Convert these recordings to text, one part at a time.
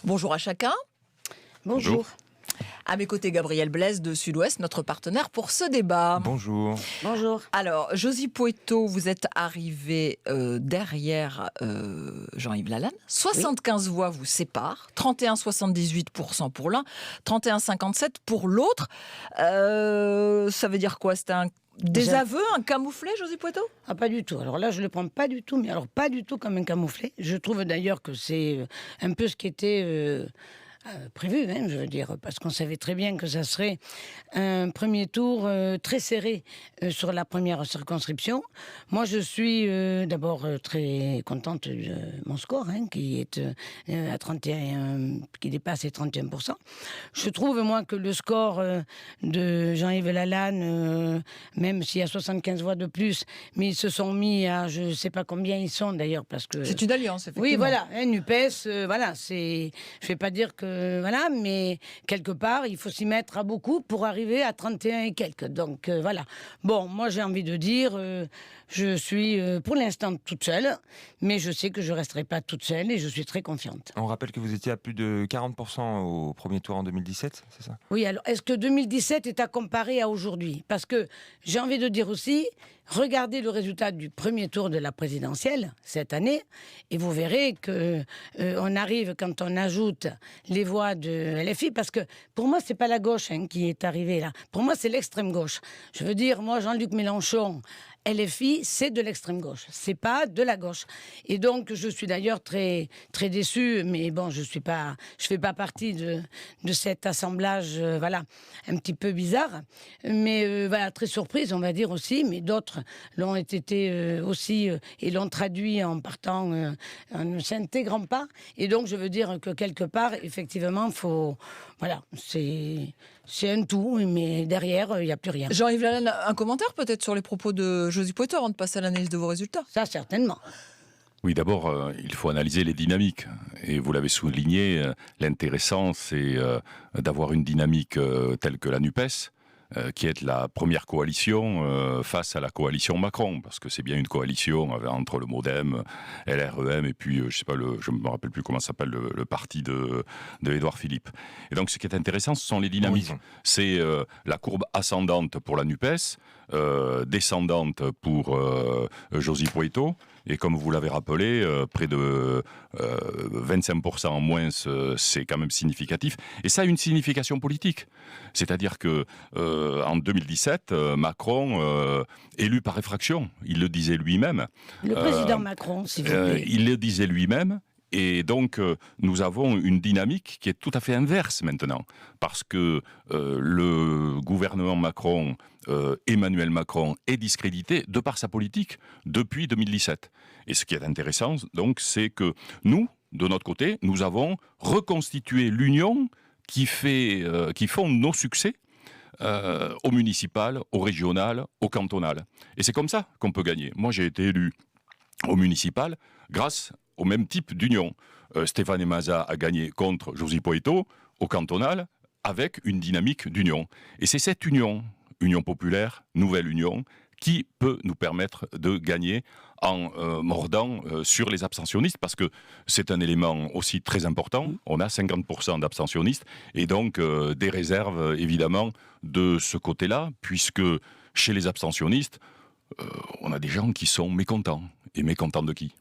Bonjour à chacun. Bonjour. À mes côtés, Gabriel Blaise de Sud-Ouest, notre partenaire pour ce débat. Bonjour. Bonjour. Alors, Josy Pouetto, vous êtes arrivé derrière Jean-Yves Lalanne. 75 voix vous séparent. 31,78% pour l'un, 31,57% pour l'autre. Ça veut dire quoi? C'est un désaveu, un camouflet, Josy Pouetto? Ah, pas du tout. Alors là, je ne le prends pas du tout, mais alors pas du tout comme un camouflet. Je trouve d'ailleurs que c'est un peu ce qui était prévu, hein, je veux dire, parce qu'on savait très bien que ça serait un premier tour très serré sur la première circonscription. Moi, je suis d'abord très contente de mon score, hein, qui est à 31, qui dépasse les 31%. Je trouve, moi, que le score de Jean-Yves Lalanne, même s'il y a 75 voix de plus, mais ils se sont mis à, je ne sais pas combien ils sont d'ailleurs, parce que... C'est une alliance, effectivement. Oui, voilà, hein, NUPES, voilà, c'est... Je ne vais pas dire que... voilà, mais quelque part, il faut s'y mettre à beaucoup pour arriver à 31 et quelques. Donc, voilà. Bon, moi, j'ai envie de dire, je suis pour l'instant toute seule, mais je sais que je ne resterai pas toute seule et je suis très confiante. On rappelle que vous étiez à plus de 40% au premier tour en 2017, c'est ça? Oui, alors, est-ce que 2017 est à comparer à aujourd'hui? Parce que j'ai envie de dire aussi, regardez le résultat du premier tour de la présidentielle cette année, et vous verrez que on arrive, quand on ajoute les voix de LFI, parce que pour moi, c'est pas la gauche qui est arrivée là. Pour moi, c'est l'extrême gauche. Je veux dire, moi, Jean-Luc Mélenchon, LFI, c'est de l'extrême gauche, c'est pas de la gauche. Et donc, je suis d'ailleurs très, très déçue, mais bon, je fais pas partie de cet assemblage, voilà, un petit peu bizarre, mais voilà, très surprise, on va dire aussi, mais d'autres l'ont été aussi et l'ont traduit en partant, en ne s'intégrant pas. Et donc, je veux dire que quelque part, effectivement, voilà, c'est un tout, mais derrière, il n'y a plus rien. Jean-Yves Lalanne, un commentaire peut-être sur les propos de Josy Pouetto avant de passer à l'analyse de vos résultats? Ça, certainement. Oui, d'abord, il faut analyser les dynamiques. Et vous l'avez souligné, l'intéressant, c'est d'avoir une dynamique telle que la NUPES, qui est la première coalition face à la coalition Macron, parce que c'est bien une coalition entre le MoDem, LREM, et puis, je ne me rappelle plus comment s'appelle le parti de Édouard Philippe. Et donc, ce qui est intéressant, ce sont les dynamiques. C'est la courbe ascendante pour la NUPES, descendante pour Josy Pouetto, et comme vous l'avez rappelé, près de 25% en moins, c'est quand même significatif. Et ça a une signification politique. C'est-à-dire que en 2017, Macron, élu par effraction, il le disait lui-même. Le président Macron, si vous voulez. Il le disait lui-même. Et donc, nous avons une dynamique qui est tout à fait inverse maintenant. Parce que le gouvernement Macron, Emmanuel Macron, est discrédité de par sa politique depuis 2017. Et ce qui est intéressant, donc, c'est que nous, de notre côté, nous avons reconstitué l'union qui fonde nos succès au municipal, au régional, au cantonal. Et c'est comme ça qu'on peut gagner. Moi, j'ai été élu au municipal grâce au même type d'union. Stéphane Maza a gagné contre Josy Pouetto au cantonal avec une dynamique d'union. Et c'est cette union populaire, nouvelle union, qui peut nous permettre de gagner en mordant sur les abstentionnistes, parce que c'est un élément aussi très important. On a 50% d'abstentionnistes, et donc des réserves, évidemment, de ce côté-là, puisque chez les abstentionnistes, on a des gens qui sont mécontents. Et mécontents de qui?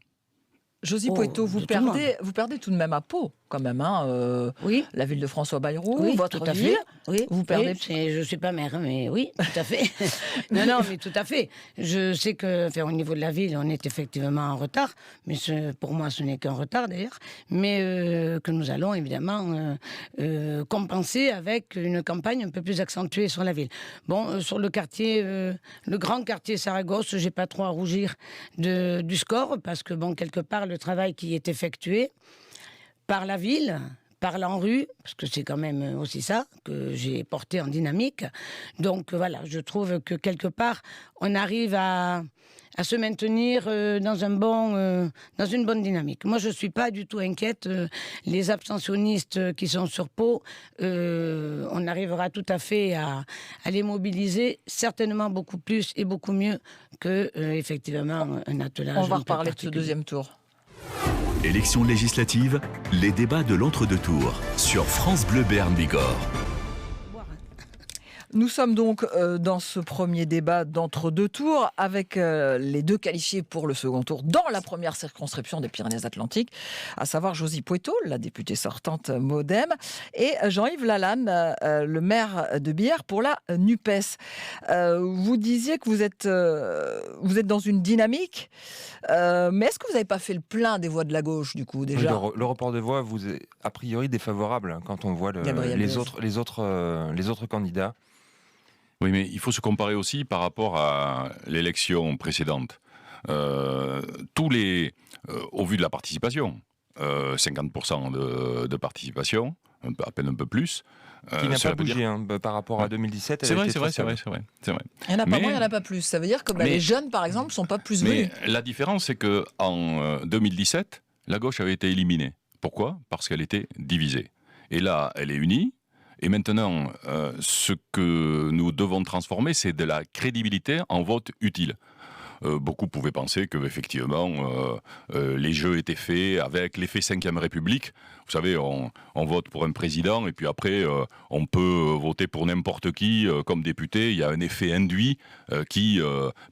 Josy Pouetto, vous perdez tout de même à Pau, quand même, hein, oui. La ville de François Bayrou, oui, votre tout à ville. Fait. Oui, vous perdez. Oui, je suis pas maire, mais oui, tout à fait. non, mais tout à fait. Je sais que, enfin, au niveau de la ville, on est effectivement en retard, mais pour moi, ce n'est qu'un retard d'ailleurs, mais que nous allons évidemment compenser avec une campagne un peu plus accentuée sur la ville. Bon, sur le quartier, le grand quartier Saragosse, j'ai pas trop à rougir du score, parce que bon, quelque part, le travail qui est effectué par la ville, par l'ANRU, parce que c'est quand même aussi ça que j'ai porté en dynamique. Donc voilà, je trouve que quelque part, on arrive à se maintenir dans une bonne dynamique. Moi, je ne suis pas du tout inquiète. Les abstentionnistes qui sont sur Pau, on arrivera tout à fait à les mobiliser, certainement beaucoup plus et beaucoup mieux que, effectivement, un attelage. On va reparler de ce deuxième tour. Élections législatives, les débats de l'entre-deux tours sur France Bleu Béarn Bigorre. Nous sommes donc dans ce premier débat d'entre-deux tours avec les deux qualifiés pour le second tour dans la première circonscription des Pyrénées-Atlantiques, à savoir Josy Pouetto, la députée sortante MoDem, et Jean-Yves Lalanne, le maire de Billère pour la NUPES. Vous disiez que vous êtes dans une dynamique, mais est-ce que vous n'avez pas fait le plein des voix de la gauche du coup déjà? Le report de voix vous est a priori défavorable quand on voit les autres candidats. Oui, mais il faut se comparer aussi par rapport à l'élection précédente. Au vu de la participation, 50% de participation, à peine un peu plus. Qui n'a pas bougé par rapport à 2017. C'est vrai. Il n'y en a pas moins, il n'y en a pas plus. Ça veut dire que les jeunes, par exemple, ne sont pas plus venus. Mais la différence, c'est qu'en 2017, la gauche avait été éliminée. Pourquoi ? Parce qu'elle était divisée. Et là, elle est unie. Et maintenant, ce que nous devons transformer, c'est de la crédibilité en vote utile. Beaucoup pouvaient penser que effectivement les jeux étaient faits avec l'effet 5e République. Vous savez, on vote pour un président et puis après on peut voter pour n'importe qui comme député. Il y a un effet induit qui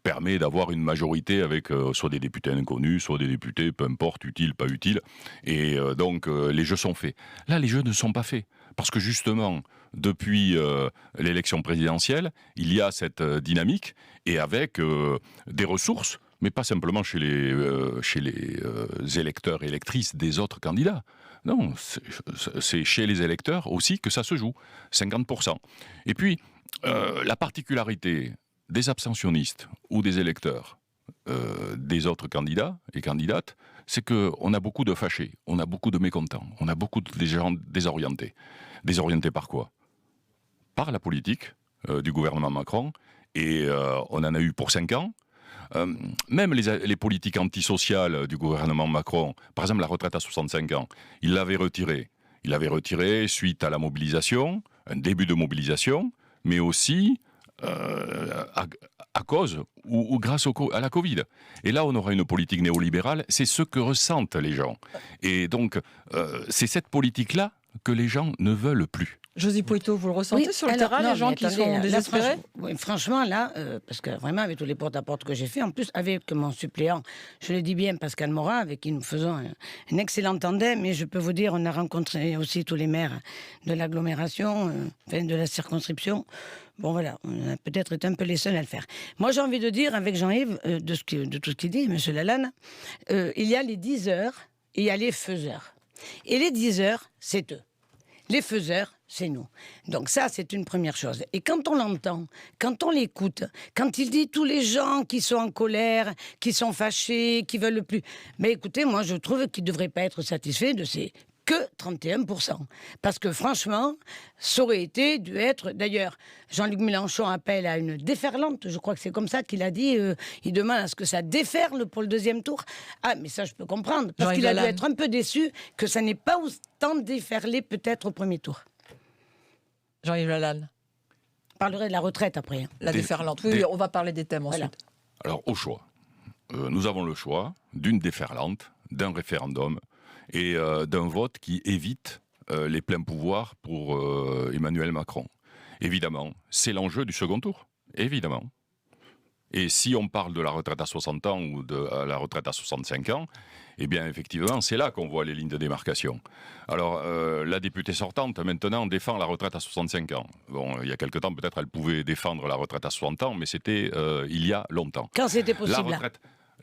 permet d'avoir une majorité avec soit des députés inconnus, soit des députés, peu importe, utiles, pas utiles. Et donc les jeux sont faits. Là, les jeux ne sont pas faits. Parce que justement, depuis l'élection présidentielle, il y a cette dynamique et avec des ressources, mais pas simplement chez les électeurs et électrices des autres candidats. Non, c'est chez les électeurs aussi que ça se joue, 50%. Et puis, la particularité des abstentionnistes ou des électeurs des autres candidats et candidates, c'est qu'on a beaucoup de fâchés, on a beaucoup de mécontents, on a beaucoup de gens désorientés. Désorientés par quoi ? Par la politique du gouvernement Macron, et on en a eu pour 5 ans. Même les politiques antisociales du gouvernement Macron, par exemple la retraite à 65 ans, il l'avait retirée. Il l'avait retirée suite à la mobilisation, un début de mobilisation, mais aussi à cause ou grâce à la Covid. Et là, on aura une politique néolibérale, c'est ce que ressentent les gens. Et donc, c'est cette politique-là que les gens ne veulent plus. Josy Pouetto, vous le ressentez sur le terrain, les gens qui sont désespérés? Franchement, là, parce que vraiment, avec tous les porte-à-porte que j'ai fait, en plus, avec mon suppléant, je le dis bien, Pascal Morin, avec qui nous faisons un excellent tandem, et je peux vous dire, on a rencontré aussi tous les maires de l'agglomération, de la circonscription. Bon, voilà, on a peut-être été un peu les seuls à le faire. Moi, j'ai envie de dire, avec Jean-Yves, de tout ce qu'il dit, M. Lalanne, il y a les diseurs et il y a les faiseurs. Et les diseurs, c'est eux. Les faiseurs, c'est nous. Donc ça, c'est une première chose. Et quand on l'entend, quand on l'écoute, quand il dit tous les gens qui sont en colère, qui sont fâchés, qui veulent plus... Mais écoutez, moi, je trouve qu'ils ne devraient pas être satisfaits de ces que 31%. Parce que franchement, ça aurait été dû être... D'ailleurs, Jean-Luc Mélenchon appelle à une déferlante, je crois que c'est comme ça qu'il a dit, il demande à ce que ça déferle pour le deuxième tour. Ah, mais ça, je peux comprendre, parce qu'il a dû être un peu déçu que ça n'ait pas autant déferlé peut-être au premier tour. Jean-Yves Lalanne. Je parlerai de la retraite après. La déferlante. Oui, on va parler des thèmes ensuite. Alors, au choix. Nous avons le choix d'une déferlante, d'un référendum et d'un vote qui évite les pleins pouvoirs pour Emmanuel Macron. Évidemment, c'est l'enjeu du second tour. Évidemment. Et si on parle de la retraite à 60 ans ou de la retraite à 65 ans, eh bien, effectivement, c'est là qu'on voit les lignes de démarcation. Alors, la députée sortante, maintenant, défend la retraite à 65 ans. Bon, il y a quelque temps, peut-être, elle pouvait défendre la retraite à 60 ans, mais c'était il y a longtemps. Quand c'était possible. La retraite,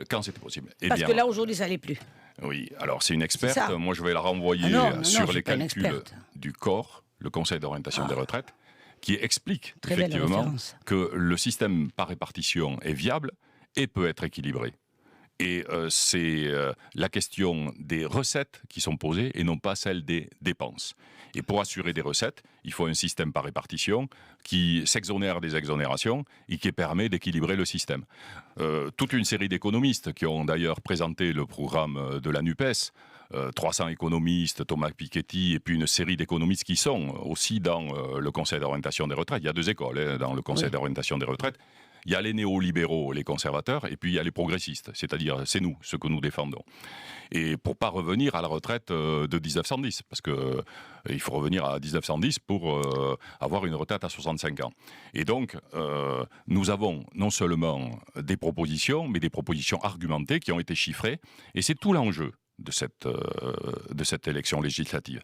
quand c'était possible. Parce que là, aujourd'hui, ça l'est plus. Oui, alors c'est une experte. Moi, je vais la renvoyer sur les calculs du COR, le Conseil d'orientation des retraites, qui explique effectivement que le système par répartition est viable et peut être équilibré. Et c'est la question des recettes qui sont posées et non pas celle des dépenses. Et pour assurer des recettes, il faut un système par répartition qui s'exonère des exonérations et qui permet d'équilibrer le système. Toute une série d'économistes qui ont d'ailleurs présenté le programme de la NUPES, 300 économistes, Thomas Piketty, et puis une série d'économistes qui sont aussi dans le Conseil d'orientation des retraites. Il y a 2 écoles dans le Conseil d'orientation des retraites. Il y a les néolibéraux, les conservateurs, et puis il y a les progressistes, c'est-à-dire c'est nous, ce que nous défendons. Et pour pas revenir à la retraite de 1910, parce que il faut revenir à 1910 pour avoir une retraite à 65 ans. Et donc, nous avons non seulement des propositions, mais des propositions argumentées qui ont été chiffrées, et c'est tout l'enjeu de cette élection législative.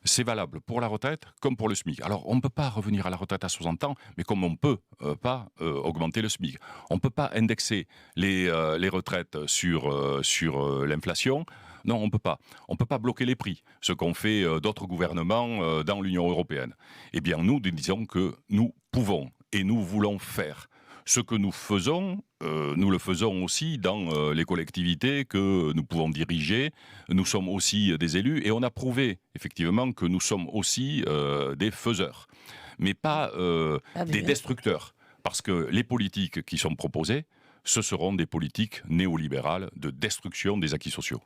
C'est valable pour la retraite comme pour le SMIC. Alors, on ne peut pas revenir à la retraite à 60 ans, mais comme on ne peut pas augmenter le SMIC. On ne peut pas indexer les retraites sur l'inflation. Non, on ne peut pas. On ne peut pas bloquer les prix, ce qu'ont fait d'autres gouvernements dans l'Union européenne. Eh bien, nous disons que nous pouvons et nous voulons faire. Ce que nous faisons, nous le faisons aussi dans les collectivités que nous pouvons diriger. Nous sommes aussi des élus et on a prouvé effectivement que nous sommes aussi des faiseurs, mais pas des destructeurs. Parce que les politiques qui sont proposées, ce seront des politiques néolibérales de destruction des acquis sociaux.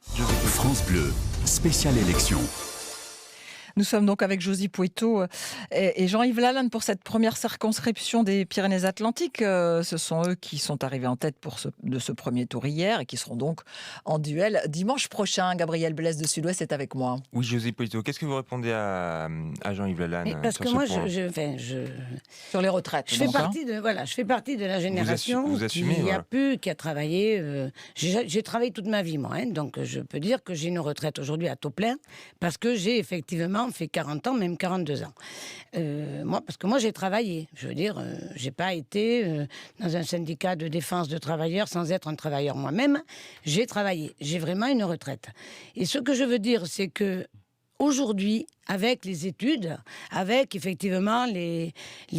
France Bleu, spéciale élection. Nous sommes donc avec Josy Poueyto et Jean-Yves Lalanne pour cette première circonscription des Pyrénées-Atlantiques. Ce sont eux qui sont arrivés en tête de ce premier tour hier et qui seront donc en duel dimanche prochain. Gabriel Blaise de Sud-Ouest est avec moi. Oui, Josy Poueyto, qu'est-ce que vous répondez à Jean-Yves Lalanne? Parce que moi, sur les retraites. Je fais partie de la génération qui a travaillé. J'ai travaillé toute ma vie, moi. Donc, je peux dire que j'ai une retraite aujourd'hui à taux plein parce que j'ai effectivement fait 40 ans, même 42 ans. Parce que moi, j'ai travaillé. Je veux dire, j'ai pas été dans un syndicat de défense de travailleurs sans être un travailleur moi-même. J'ai travaillé. J'ai vraiment une retraite. Et ce que je veux dire, c'est que aujourd'hui, avec les études, avec effectivement la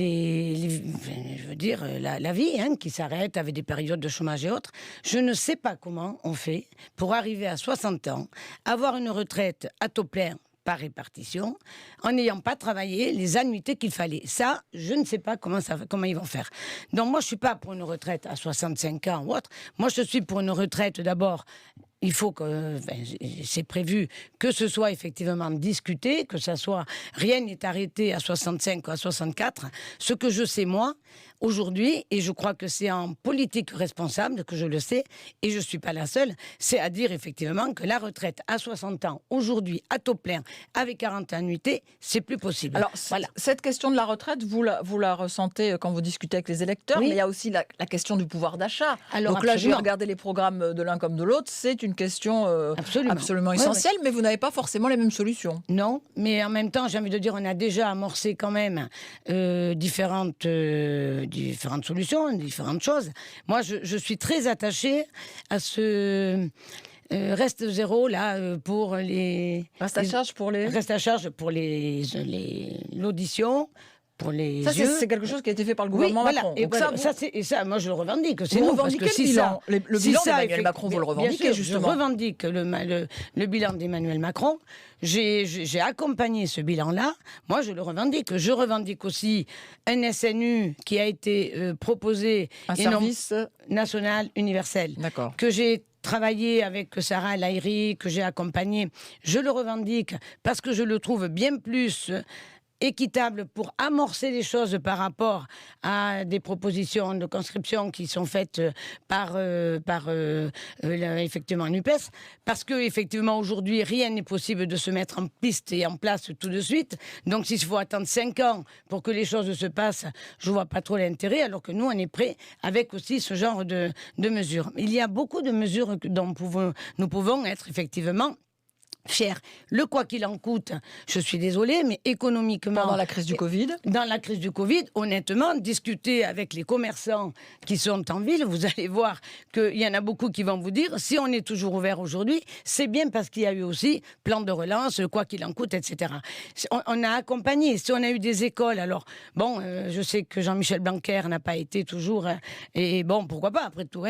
vie qui s'arrête avec des périodes de chômage et autres, je ne sais pas comment on fait pour arriver à 60 ans, avoir une retraite à taux plein par répartition, en n'ayant pas travaillé les annuités qu'il fallait. Ça, je ne sais pas comment ils vont faire. Donc moi, je ne suis pas pour une retraite à 65 ans ou autre. Moi, je suis pour une retraite d'abord. Il faut que, c'est prévu que ce soit effectivement discuté, que ça soit, rien n'est arrêté à 65 ou à 64. Ce que je sais, moi, aujourd'hui, et je crois que c'est en politique responsable que je le sais, et je ne suis pas la seule, c'est à dire effectivement que la retraite à 60 ans, aujourd'hui, à taux plein, avec 40 annuités, c'est plus possible. Alors, cette question de la retraite, vous la ressentez quand vous discutez avec les électeurs, oui. Mais il y a aussi la question du pouvoir d'achat. Alors, donc là, j'ai regardé les programmes de l'un comme de l'autre, c'est une question absolument essentielle, mais vous n'avez pas forcément les mêmes solutions. Non, mais en même temps, j'ai envie de dire, on a déjà amorcé quand même différentes solutions, différentes choses. Moi, je suis très attachée à ce reste zéro là pour les reste à charge pour l'audition. Pour les yeux. C'est quelque chose qui a été fait par le gouvernement Macron. Et ça, moi je le revendique. C'est vous revendiquez le bilan. Le bilan d'Emmanuel Macron, vous le revendiquez justement. Je revendique le bilan d'Emmanuel Macron. J'ai accompagné ce bilan-là. Moi, je le revendique. Je revendique aussi un SNU qui a été proposé. Un service national universel. D'accord. Que j'ai travaillé avec Sarah El Haïry, que j'ai accompagné. Je le revendique parce que je le trouve bien plus équitable pour amorcer les choses par rapport à des propositions de conscription qui sont faites par effectivement NUPES, parce que effectivement aujourd'hui rien n'est possible de se mettre en piste et en place tout de suite. Donc s'il faut attendre 5 ans pour que les choses se passent, je vois pas trop l'intérêt, alors que nous on est prêts avec aussi ce genre de mesures. Il y a beaucoup de mesures dont nous pouvons être effectivement cher. Le quoi qu'il en coûte, je suis désolée, mais économiquement... Pendant la crise du Covid ? Dans la crise du Covid, honnêtement, discuter avec les commerçants qui sont en ville, vous allez voir qu'il y en a beaucoup qui vont vous dire, si on est toujours ouvert aujourd'hui, c'est bien parce qu'il y a eu aussi plan de relance, quoi qu'il en coûte, etc. On a accompagné, si on a eu des écoles, alors, bon, je sais que Jean-Michel Blanquer n'a pas été toujours, et bon, pourquoi pas, après tout,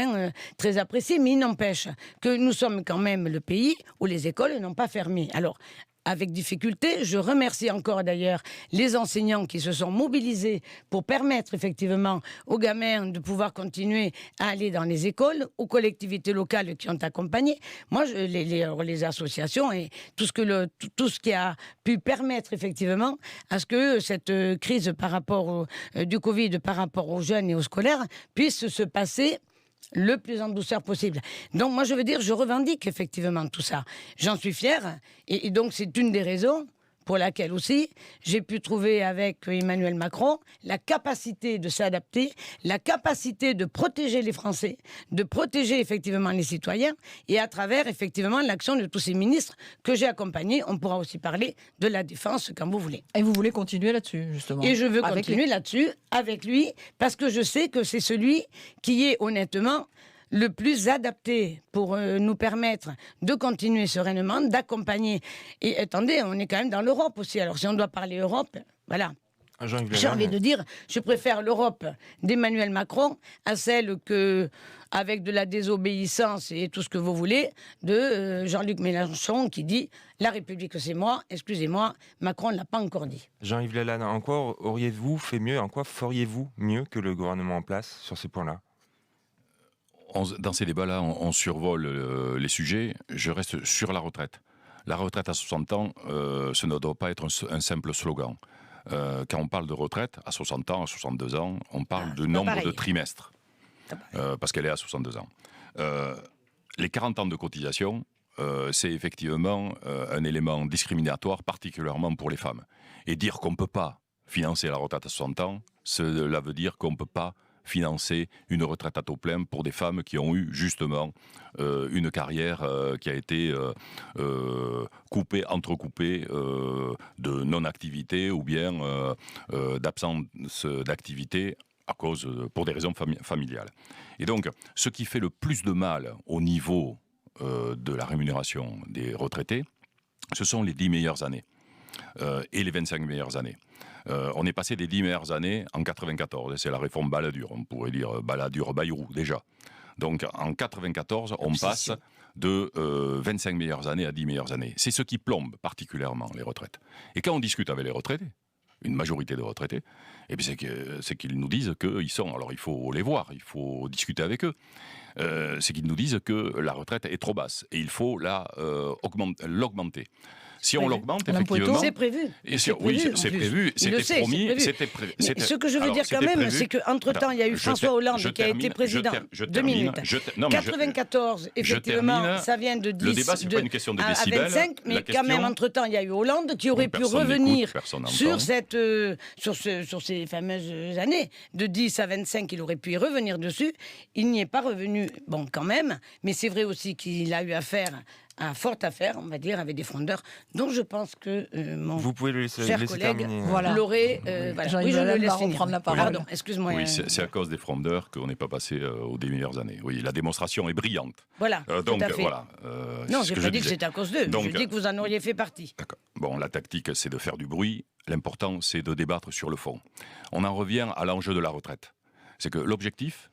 très apprécié, mais il n'empêche que nous sommes quand même le pays où les écoles n'ont pas fermé. Alors, avec difficulté. Je remercie encore d'ailleurs les enseignants qui se sont mobilisés pour permettre effectivement aux gamins de pouvoir continuer à aller dans les écoles, aux collectivités locales qui ont accompagné. Moi, les associations et tout ce qui a pu permettre effectivement à ce que cette crise par rapport du Covid, par rapport aux jeunes et aux scolaires, puisse se passer le plus en douceur possible. Donc moi je veux dire, je revendique effectivement tout ça. J'en suis fière et donc c'est une des raisons pour laquelle aussi j'ai pu trouver avec Emmanuel Macron la capacité de s'adapter, la capacité de protéger les Français, de protéger effectivement les citoyens et à travers effectivement l'action de tous ces ministres que j'ai accompagnés. On pourra aussi parler de la défense quand vous voulez. Et vous voulez continuer là-dessus, justement? Et je veux continuer là-dessus avec lui parce que je sais que c'est celui qui est honnêtement le plus adapté pour nous permettre de continuer sereinement, d'accompagner. Et attendez, on est quand même dans l'Europe aussi. Alors si on doit parler Europe, voilà. J'ai envie de dire, je préfère l'Europe d'Emmanuel Macron à celle que, avec de la désobéissance et tout ce que vous voulez, de Jean-Luc Mélenchon qui dit « La République c'est moi », excusez-moi, Macron ne l'a pas encore dit. Jean-Yves Lalanne, en quoi auriez-vous fait mieux, en quoi feriez-vous mieux que le gouvernement en place sur ces points-là? Dans ces débats-là, on survole les sujets. Je reste sur la retraite. La retraite à 60 ans, ce ne doit pas être un simple slogan. Quand on parle de retraite, à 60 ans, à 62 ans, on parle de nombre de trimestres. Parce qu'elle est à 62 ans. Les 40 ans de cotisation, c'est effectivement un élément discriminatoire, particulièrement pour les femmes. Et dire qu'on ne peut pas financer la retraite à 60 ans, cela veut dire qu'on ne peut pas financer une retraite à taux plein pour des femmes qui ont eu justement une carrière qui a été entrecoupée de non-activité ou bien d'absence d'activité pour des raisons familiales. Et donc, ce qui fait le plus de mal au niveau de la rémunération des retraités, ce sont les 10 meilleures années et les 25 meilleures années. On est passé des 10 meilleures années en 94, c'est la réforme Balladur, on pourrait dire Balladur-Bayrou déjà. Donc en 94, on passe de 25 meilleures années à 10 meilleures années. C'est ce qui plombe particulièrement les retraites. Et quand on discute avec les retraités, une majorité de retraités, eh bien c'est qu'ils nous disent qu'ils sont, alors il faut les voir, il faut discuter avec eux, c'est qu'ils nous disent que la retraite est trop basse et il faut l'augmenter. Si on l'augmente, effectivement... C'est prévu. Oui, c'est prévu. C'était promis. Ce que je veux dire quand même, c'est qu'entre-temps, il y a eu François Hollande qui a été président. 2 minutes. 94, effectivement, ça vient de 10 le débat, c'est pas une question de décibels. À 25, mais quand même, entre-temps, il y a eu Hollande qui aurait pu revenir sur ces fameuses années. De 10 à 25, il aurait pu y revenir dessus. Il n'y est pas revenu, bon, quand même, mais c'est vrai aussi qu'il a eu forte affaire, on va dire, avec des frondeurs, dont je pense que vous pouvez le laisser terminer. L'aurait... Oui, je le laisse reprendre la parole. Pardon, excuse-moi. Oui, c'est à cause des frondeurs qu'on n'est pas passé aux 10 meilleures années. Oui, la démonstration est brillante. Voilà, donc, tout à fait. Voilà, non, je n'ai pas dit que c'était à cause d'eux. Je dis que vous en auriez fait partie. D'accord. Bon, la tactique, c'est de faire du bruit. L'important, c'est de débattre sur le fond. On en revient à l'enjeu de la retraite. C'est que l'objectif,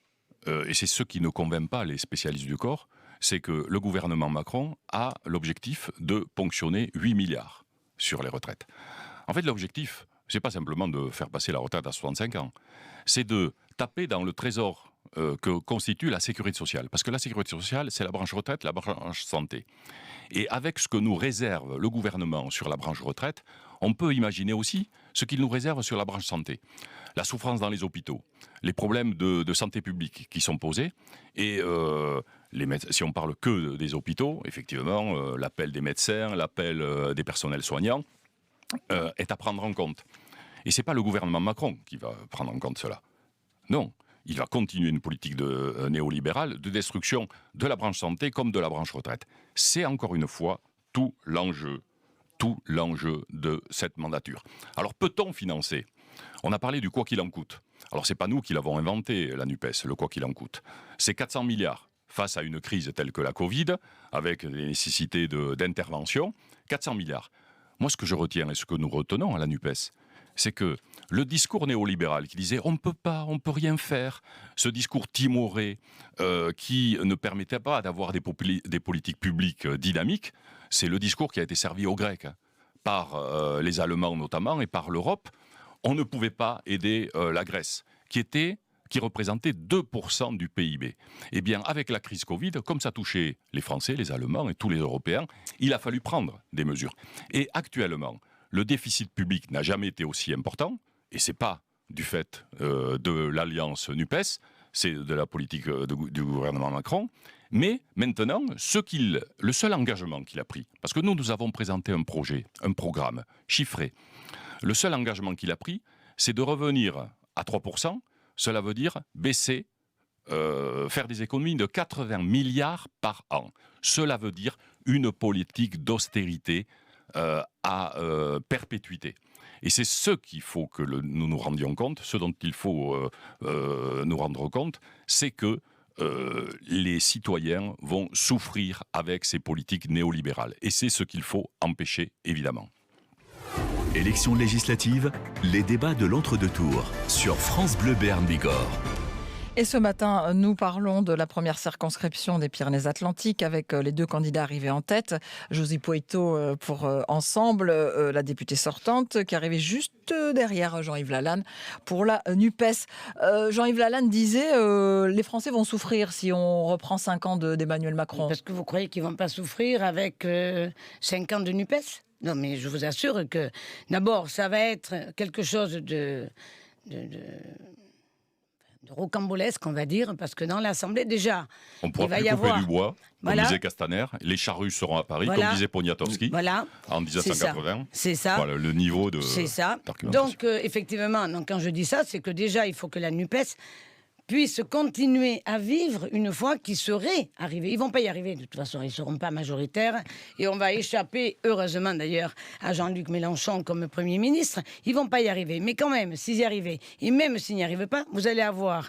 et c'est ce qui ne convainc pas les spécialistes du corps, c'est que le gouvernement Macron a l'objectif de ponctionner 8 milliards sur les retraites. En fait, l'objectif, c'est pas simplement de faire passer la retraite à 65 ans, c'est de taper dans le trésor que constitue la sécurité sociale. Parce que la sécurité sociale, c'est la branche retraite, la branche santé. Et avec ce que nous réserve le gouvernement sur la branche retraite, on peut imaginer aussi ce qu'il nous réserve sur la branche santé. La souffrance dans les hôpitaux, les problèmes de santé publique qui sont posés, et si on parle que des hôpitaux, effectivement, l'appel des médecins, l'appel des personnels soignants est à prendre en compte. Et ce n'est pas le gouvernement Macron qui va prendre en compte cela. Non, il va continuer une politique néolibérale de destruction de la branche santé comme de la branche retraite. C'est encore une fois tout l'enjeu de cette mandature. Alors peut-on financer ? On a parlé du quoi qu'il en coûte. Alors c'est pas nous qui l'avons inventé, la NUPES, le quoi qu'il en coûte. C'est 400 milliards face à une crise telle que la Covid, avec des nécessités d'intervention. 400 milliards. Moi, ce que je retiens et ce que nous retenons à la NUPES, c'est que le discours néolibéral qui disait « on ne peut pas, on ne peut rien faire », ce discours timoré qui ne permettait pas d'avoir des politiques publiques dynamiques, c'est le discours qui a été servi aux Grecs. par les Allemands notamment et par l'Europe, on ne pouvait pas aider la Grèce, qui représentait 2% du PIB. Eh bien, avec la crise Covid, comme ça touchait les Français, les Allemands et tous les Européens, il a fallu prendre des mesures. Et actuellement, le déficit public n'a jamais été aussi important, et ce n'est pas du fait de l'alliance NUPES, c'est de la politique du gouvernement Macron. Mais maintenant, le seul engagement qu'il a pris, parce que nous avons présenté un projet, un programme chiffré, le seul engagement qu'il a pris, c'est de revenir à 3%. Cela veut dire baisser, faire des économies de 80 milliards par an. Cela veut dire une politique d'austérité à perpétuité. Et c'est ce qu'il faut que nous nous rendions compte, ce dont il faut nous rendre compte, c'est que les citoyens vont souffrir avec ces politiques néolibérales. Et c'est ce qu'il faut empêcher, évidemment. Élections législatives, les débats de l'entre-deux-tours sur France Bleu Béarn Bigorre. Et ce matin, nous parlons de la première circonscription des Pyrénées-Atlantiques avec les 2 candidats arrivés en tête. Josie Poitou pour Ensemble, la députée sortante, qui arrivait juste derrière Jean-Yves Lalanne pour la NUPES. Jean-Yves Lalanne disait les Français vont souffrir si on reprend 5 ans d'Emmanuel Macron. Parce que vous croyez qu'ils ne vont pas souffrir avec 5 ans de NUPES ? Non, mais je vous assure que, d'abord, ça va être quelque chose de rocambolesque, on va dire, parce que dans l'Assemblée, déjà, on pourra plus couper du bois, comme disait Castaner. Les charrues seront à Paris, comme disait Poniatowski en 1980. C'est ça. Voilà, le niveau de... C'est ça. Donc, effectivement, quand je dis ça, c'est que déjà, il faut que la NUPES puissent continuer à vivre une fois qu'ils seraient arrivés. Ils ne vont pas y arriver, de toute façon, ils ne seront pas majoritaires. Et on va échapper, heureusement d'ailleurs, à Jean-Luc Mélenchon comme Premier ministre. Ils ne vont pas y arriver. Mais quand même, s'ils y arrivaient, et même s'ils n'y arrivent pas, vous allez avoir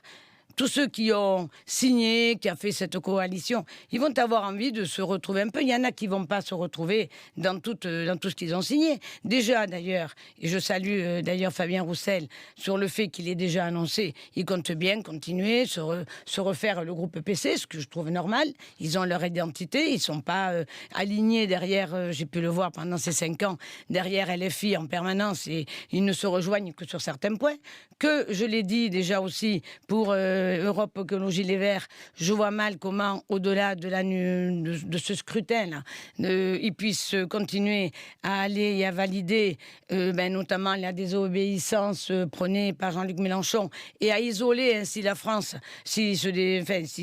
tous ceux qui ont signé, qui ont fait cette coalition, ils vont avoir envie de se retrouver un peu. Il y en a qui ne vont pas se retrouver dans tout ce qu'ils ont signé. Déjà, d'ailleurs, et je salue d'ailleurs Fabien Roussel sur le fait qu'il ait déjà annoncé, il compte bien continuer, se refaire le groupe PC, ce que je trouve normal. Ils ont leur identité, ils ne sont pas alignés derrière, j'ai pu le voir pendant ces 5 ans, derrière LFI en permanence, et ils ne se rejoignent que sur certains points. Que, je l'ai dit déjà aussi, pour Europe Écologie Les Verts, je vois mal comment, au-delà de ce scrutin-là, ils puissent continuer à aller et à valider notamment la désobéissance prônée par Jean-Luc Mélenchon et à isoler ainsi la France s'ils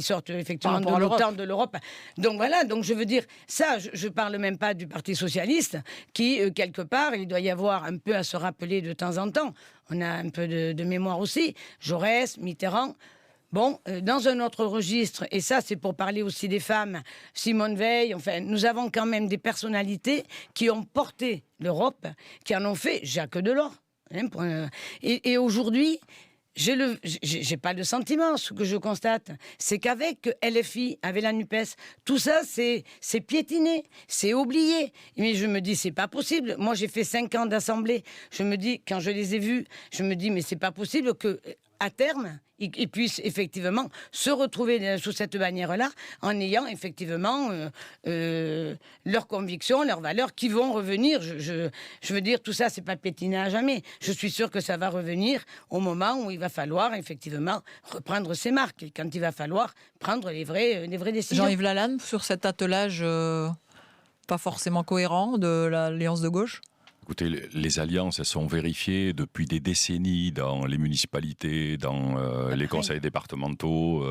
sortent effectivement de l'OTAN, de l'Europe. Donc voilà, donc je veux dire, ça, je ne parle même pas du Parti Socialiste qui, quelque part, il doit y avoir un peu à se rappeler de temps en temps. On a un peu de mémoire aussi. Jaurès, Mitterrand. Bon, dans un autre registre, et ça c'est pour parler aussi des femmes, Simone Veil, enfin, nous avons quand même des personnalités qui ont porté l'Europe, qui en ont fait Jacques Delors. Et aujourd'hui, j'ai pas de sentiment. Ce que je constate, c'est qu'avec LFI, avec la NUPES, tout ça, c'est piétiné, c'est oublié. Mais je me dis, c'est pas possible. Moi, j'ai fait 5 ans d'assemblée. Je me dis, quand je les ai vus, je me dis, mais c'est pas possible que, à terme, ils puissent effectivement se retrouver sous cette bannière-là en ayant effectivement leurs convictions, leurs valeurs qui vont revenir. Je veux dire, tout ça, c'est pas pétiné à jamais. Je suis sûre que ça va revenir au moment où il va falloir effectivement reprendre ses marques et quand il va falloir prendre les vraies décisions. Jean-Yves Lalanne, sur cet attelage pas forcément cohérent de l'Alliance de gauche ? Écoutez, les alliances, elles sont vérifiées depuis des décennies dans les municipalités, dans les conseils départementaux,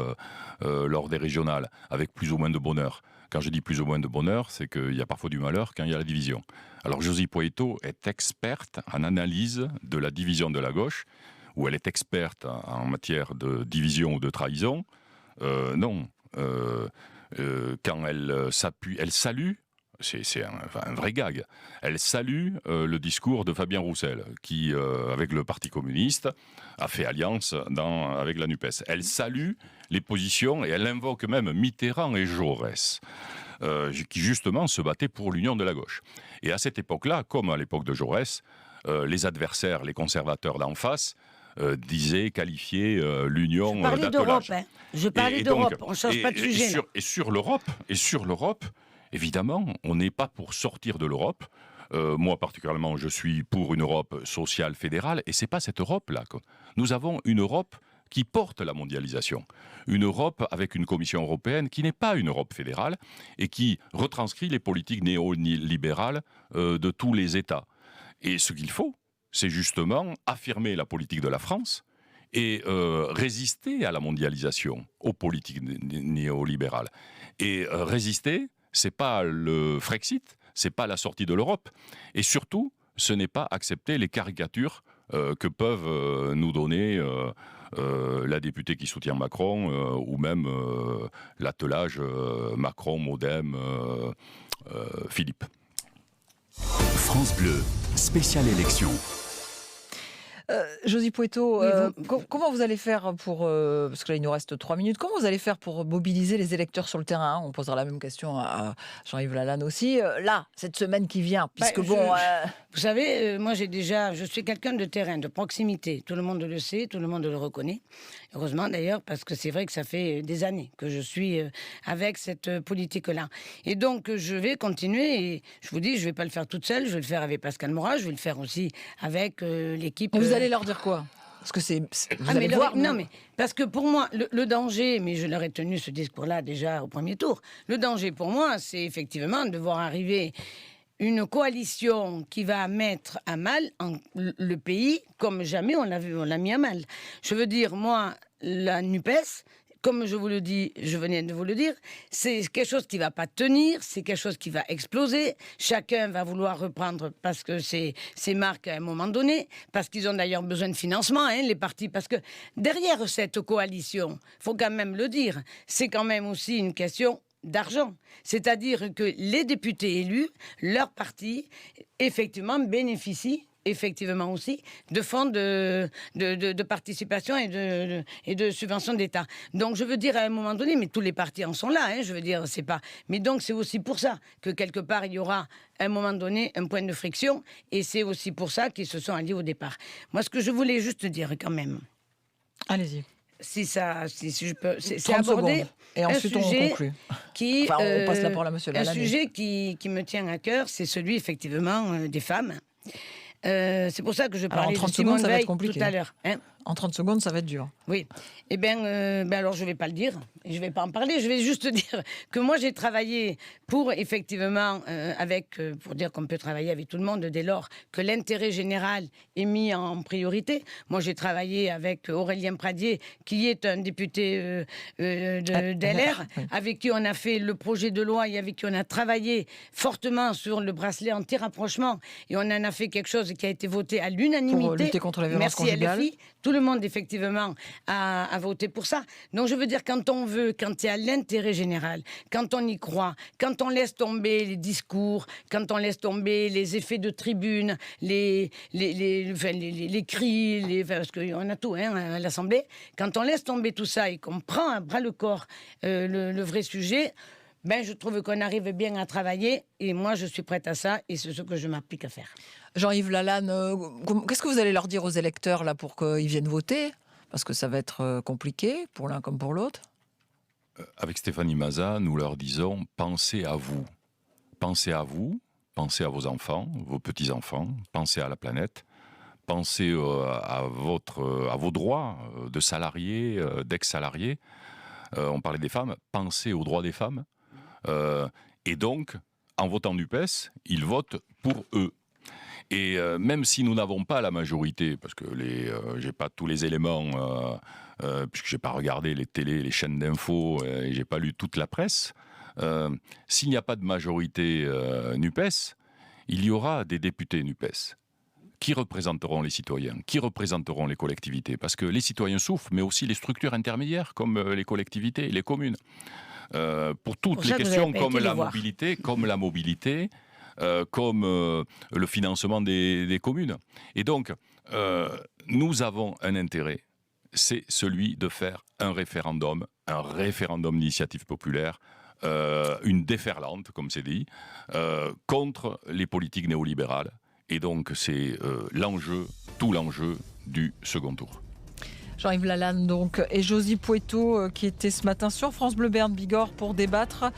lors des régionales, avec plus ou moins de bonheur. Quand je dis plus ou moins de bonheur, c'est qu'il y a parfois du malheur quand il y a la division. Alors Josie Poitou est experte en analyse de la division de la gauche, ou elle est experte en matière de division ou de trahison. Non. Quand elle salue, c'est un vrai gag. Elle salue le discours de Fabien Roussel, qui, avec le Parti communiste, a fait alliance avec la NUPES. Elle salue les positions et elle invoque même Mitterrand et Jaurès, qui justement se battaient pour l'union de la gauche. Et à cette époque-là, comme à l'époque de Jaurès, les adversaires, les conservateurs d'en face, qualifiaient l'union d'attelage. Je parlais d'Europe, on ne change pas de sujet. Et sur l'Europe, évidemment, on n'est pas pour sortir de l'Europe. moi particulièrement, je suis pour une Europe sociale fédérale, et c'est pas cette Europe-là. Nous avons une Europe qui porte la mondialisation. Une Europe avec une Commission européenne qui n'est pas une Europe fédérale et qui retranscrit les politiques néolibérales de tous les États. Et ce qu'il faut, c'est justement affirmer la politique de la France et résister à la mondialisation, aux politiques néolibérales. Et résister, c'est pas le Frexit, c'est pas la sortie de l'Europe. Et surtout, ce n'est pas accepter les caricatures que peuvent nous donner la députée qui soutient Macron ou même l'attelage Macron-Modem Philippe. France Bleu, spéciale élection. Josie Pouetto, comment vous allez faire pour... parce que là, il nous reste 3 minutes. Comment vous allez faire pour mobiliser les électeurs sur le terrain? On posera la même question à Jean-Yves Lalanne aussi. Là, cette semaine qui vient, puisque Vous savez, moi, je suis quelqu'un de terrain, de proximité. Tout le monde le sait, tout le monde le reconnaît. Heureusement, d'ailleurs, parce que c'est vrai que ça fait des années que je suis avec cette politique-là. Et donc, je vais continuer. Et je vous dis, je ne vais pas le faire toute seule. Je vais le faire avec Pascal Morat. Je vais le faire aussi avec l'équipe... Vous allez leur dire quoi? Parce que vous allez voir, non, mais parce que pour moi, le danger, mais je leur ai tenu ce discours-là déjà au premier tour, le danger pour moi, c'est effectivement de voir arriver une coalition qui va mettre à mal le pays comme jamais on l'a mis à mal. Je veux dire, moi, la NUPES... Comme je venais de vous le dire, c'est quelque chose qui ne va pas tenir, c'est quelque chose qui va exploser. Chacun va vouloir reprendre parce que c'est marques à un moment donné, parce qu'ils ont d'ailleurs besoin de financement, les partis. Parce que derrière cette coalition, il faut quand même le dire, c'est quand même aussi une question d'argent. C'est-à-dire que les députés élus, leur parti, effectivement, bénéficient effectivement aussi de fonds de participation et de subventions d'État. Donc je veux dire à un moment donné, mais tous les partis en sont là, je veux dire, c'est pas... Mais donc c'est aussi pour ça que quelque part il y aura à un moment donné un point de friction et c'est aussi pour ça qu'ils se sont alliés au départ. Moi ce que je voulais juste dire quand même... Allez-y. Si je peux, c'est secondes. aborder Et ensuite un sujet on conclut. On passe la parole à monsieur Lalanne. Un sujet qui me tient à cœur, c'est celui effectivement des femmes. C'est pour ça que je parlais de Simone Veil tout à l'heure. En 30 secondes, ça va être dur. Oui. Eh bien, alors je ne vais pas le dire, je ne vais pas en parler, je vais juste dire que moi j'ai travaillé pour effectivement, pour dire qu'on peut travailler avec tout le monde dès lors que l'intérêt général est mis en priorité. Moi j'ai travaillé avec Aurélien Pradier, qui est un député d'LR, avec qui on a fait le projet de loi et avec qui on a travaillé fortement sur le bracelet anti-rapprochement. Et on en a fait quelque chose qui a été voté à l'unanimité. Pour lutter contre la violence conjugale. LFI. Tout le monde, effectivement, a voté pour ça. Donc, je veux dire, quand il y a l'intérêt général, quand on y croit, quand on laisse tomber les discours, quand on laisse tomber les effets de tribune, les cris, parce qu'on a tout à l'Assemblée, quand on laisse tomber tout ça et qu'on prend à bras le corps le vrai sujet... je trouve qu'on arrive bien à travailler et moi je suis prête à ça et c'est ce que je m'applique à faire. Jean-Yves Lalanne, qu'est-ce que vous allez leur dire aux électeurs là pour qu'ils viennent voter? Parce que ça va être compliqué pour l'un comme pour l'autre. Avec Stéphanie Mazat, nous leur disons pensez à vous. Pensez à vous, pensez à vos enfants, vos petits-enfants, pensez à la planète, pensez à vos droits de salariés, d'ex-salariés. On parlait des femmes, pensez aux droits des femmes. Et donc, en votant NUPES, ils votent pour eux. Et même si nous n'avons pas la majorité, parce que j'ai pas tous les éléments, puisque j'ai pas regardé les télés, les chaînes d'infos, et j'ai pas lu toute la presse, s'il n'y a pas de majorité NUPES, il y aura des députés NUPES. Qui représenteront les citoyens? Qui représenteront les collectivités? Parce que les citoyens souffrent, mais aussi les structures intermédiaires, comme les collectivités, les communes. Pour toutes les questions comme la mobilité, comme le financement des communes. Et donc, nous avons un intérêt, c'est celui de faire un référendum d'initiative populaire, une déferlante, comme c'est dit, contre les politiques néolibérales. Et donc, c'est tout l'enjeu du second tour. Jean-Yves Lalanne donc, et Josie Pouetto qui était ce matin sur France Bleu Béarn Bigorre pour débattre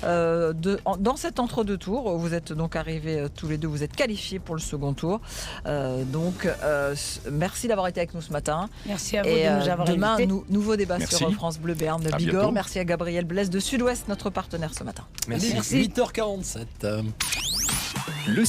dans cet entre-deux tours. Vous êtes donc arrivés tous les deux, vous êtes qualifiés pour le second tour. Merci d'avoir été avec nous ce matin. Merci à vous de nous avoir demain, invités. Nouveau débat sur France Bleu Béarn À Bigorre. bientôt. Merci à Gabriel Blaise de Sud-Ouest, notre partenaire ce matin. Merci. 8h47. Le